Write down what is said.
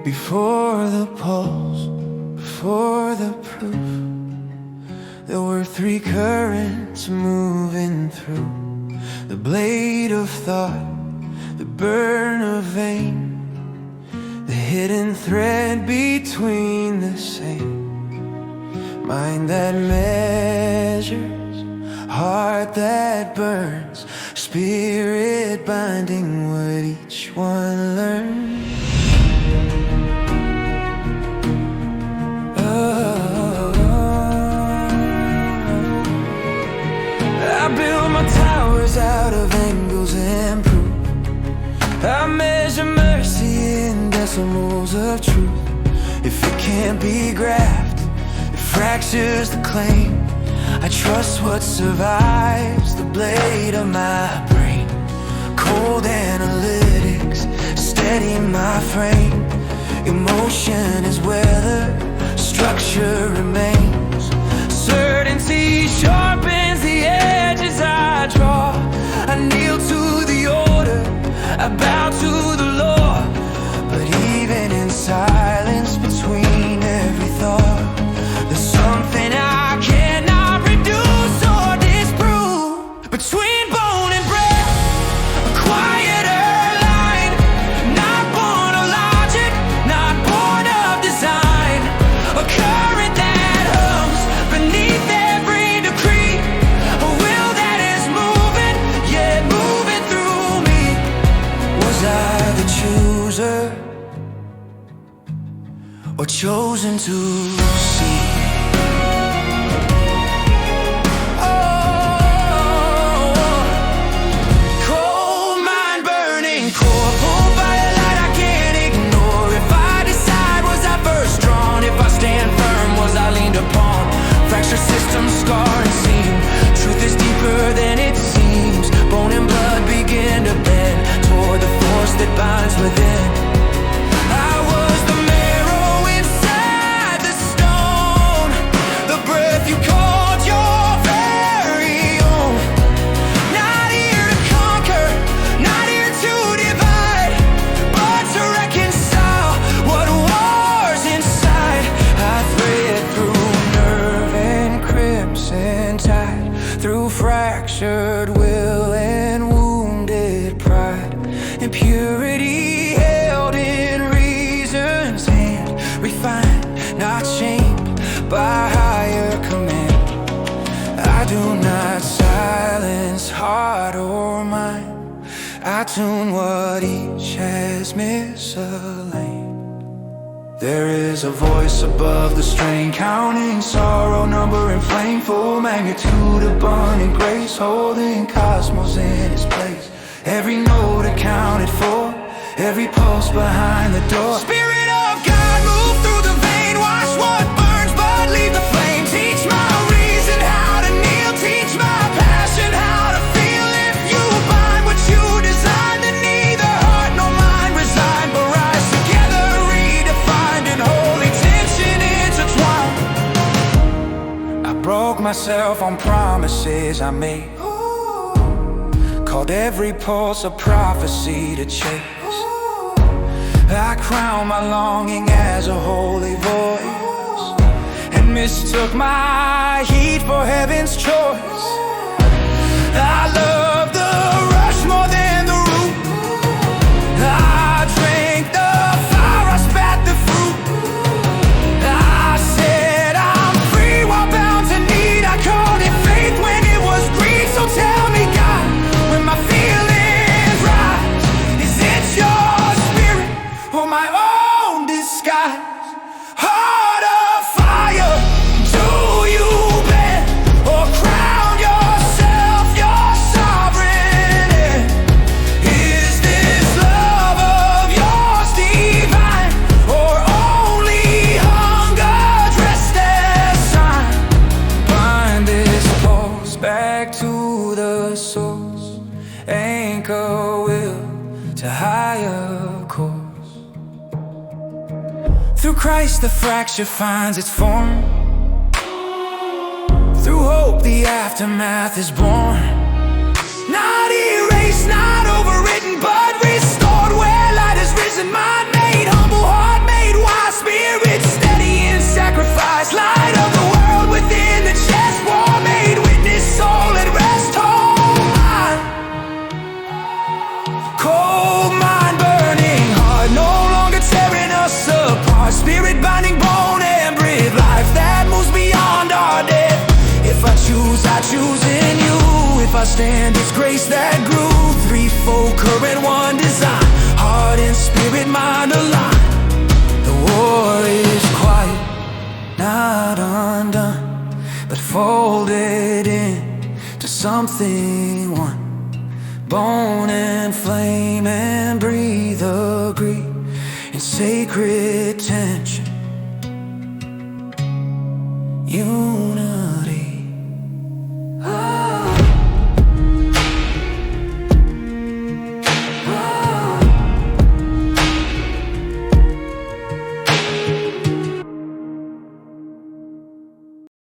Before the pulse, before the proof, there were three currents moving through the blade of thought, the burn of vein, the hidden thread between the same. Mind that measures, heart that burns, spirit binding what each one learns. I build my towers out of angles and proof. I measure mercy in decimals of truth. If it can't be graphed, it fractures the claim. I trust what survives the blade of my brain. Cold analytics steady my frame. Emotion is weather, structure remains. Certainty sharpens the edges I draw. I kneel to the order, I bow to the law. But even in silence between every thought, there's something I cannot reduce or disprove. Between bone and breath, a quieter line. Not born of logic, not born of design. A current that hums beneath every decree. A will that is moving, yet moving through me. Was I the chooser, or chosen to see? System scar and seam. Truth is deeper than it seems. Bone and blood begin to bend toward the force that binds within. I was the marrow inside the stone, the breath you called your very own. Not here to conquer, not here to divide, but to reconcile what wars inside. I thread through and tied through fractured will and wounded pride. Impurity held in reason's hand, refined, not shamed by higher command. I do not silence heart or mind. I tune what each has misaligned. There is a voice above the strain, counting sorrow, numbering flame, full magnitude of burning grace, holding cosmos in its place. Every note accounted for, every pulse behind the door. Spirit of God, move through the vein, watch what burns, but leave the flame. Teach my reason how to kneel, teach my passion how to feel. If you find what you design, then neither heart nor mind resign, but rise together. Holy tension intertwined. I broke myself on promises I made, called every pulse a prophecy to chase. I crowned my longing as a holy voice, and mistook my heat for heaven's choice. I love the rush more than the root. I drank the fire, I spat the fruit. I said I'm free while bound to need. I called it faith when it was greed. So tell me, God, when my feelings rise, is it your spirit or my own disguise? Heart of fire, do you bend or crown yourself your sovereign? Is this love of yours divine, or only hunger dressed as sign? Bind this pulse back to the source, anchor will to higher course. Through Christ the fracture finds its form. Through hope the aftermath is born. Not erased, not overwritten, but restored. Where light has risen, mind made, humble heart made wise, spirit steady in sacrifice. Light of the world within the chest, war made witness, soul at rest. Whole mind, cold mind, burning heart, no longer tearing us apart. Spirit binding bone and breathe life that moves beyond our death. If I choose, I choose in you. If I stand, it's grace that grew. Threefold current, one design. Heart and spirit, mind aligned. The war is quiet, not undone, but folded in to something one. Bone and flame and breathe agree in sacred tension. Unity.